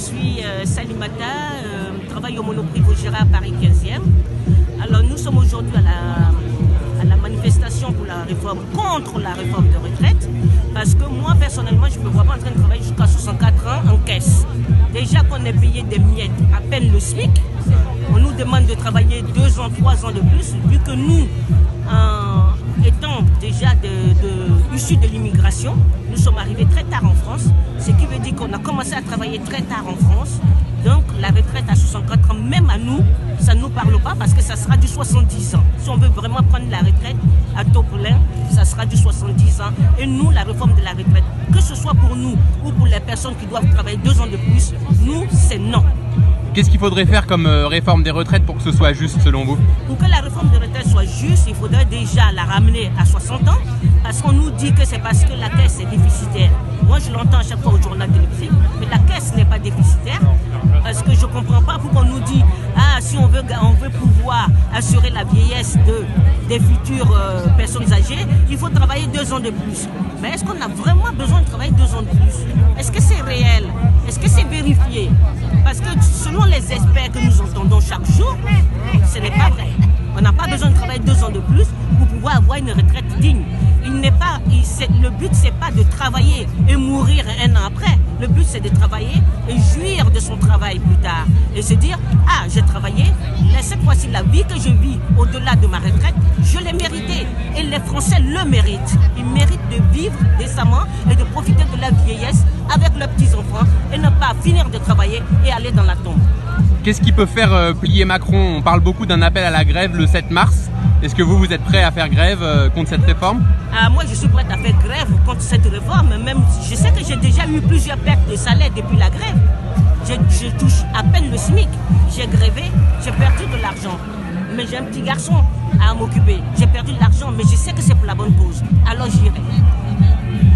suis Salimata, travaille au Monoprix Vaugirard Paris 15e. Alors nous sommes aujourd'hui à la manifestation pour la réforme, contre la réforme de retraite, parce que moi personnellement je ne me vois pas en train de travailler jusqu'à 64 ans en caisse. Déjà qu'on est payé des miettes, à peine le SMIC, on nous demande de travailler 2 ans, 3 ans de plus, vu que nous, étant déjà issus de l'immigration, nous sommes arrivés très tard en France, ce qui veut dire qu'on a commencé à travailler très tard en France. Donc la retraite à 64 ans, même à nous, ça ne nous parle pas parce que ça sera du 70 ans. Si on veut vraiment prendre la retraite à taux plein, ça sera du 70 ans. Et nous, la réforme de la retraite, que ce soit pour nous ou pour les personnes qui doivent travailler 2 ans de plus, nous, c'est non. Qu'est-ce qu'il faudrait faire comme réforme des retraites pour que ce soit juste selon vous? Pour que la réforme des retraites soit juste, il faudrait déjà la ramener à 60 ans, parce qu'on nous dit que c'est parce que la caisse est déficitaire. Moi je l'entends à chaque fois au journal télévisé, mais la caisse n'est pas déficitaire, parce que je ne comprends pas pourquoi on nous dit si on veut pouvoir assurer la vieillesse des futures personnes âgées, il faut travailler 2 ans de plus. Mais est-ce qu'on a vraiment besoin de travailler 2 ans de plus? Est-ce que c'est réel? Est-ce que c'est vérifié? Parce que selon les experts que nous entendons chaque jour, ce n'est pas vrai. On n'a pas besoin de travailler 2 ans de plus pour pouvoir avoir une retraite digne. Le but, c'est pas de travailler et mourir 1 an après. Le but, c'est de travailler et jouir de son travail plus tard. Et se dire, j'ai travaillé, mais cette fois-ci, la vie que je vis au-delà de ma retraite, je l'ai méritée. Et les Français le méritent. Ils méritent de vivre décemment et de profiter de la vieillesse avec leurs petits-enfants et ne pas finir de travailler et aller dans la tombe. Qu'est-ce qui peut faire plier Macron? On parle beaucoup d'un appel à la grève le 7 mars. Est-ce que vous êtes prêt à faire grève contre cette réforme? Moi, je suis prête à faire grève contre cette réforme. Même, je sais que j'ai déjà eu plusieurs pertes de salaire depuis la grève. Je touche à peine le SMIC. J'ai grévé, j'ai perdu de l'argent. Mais j'ai un petit garçon à m'occuper. J'ai perdu de l'argent, mais je sais que c'est pour la bonne cause. Alors j'irai.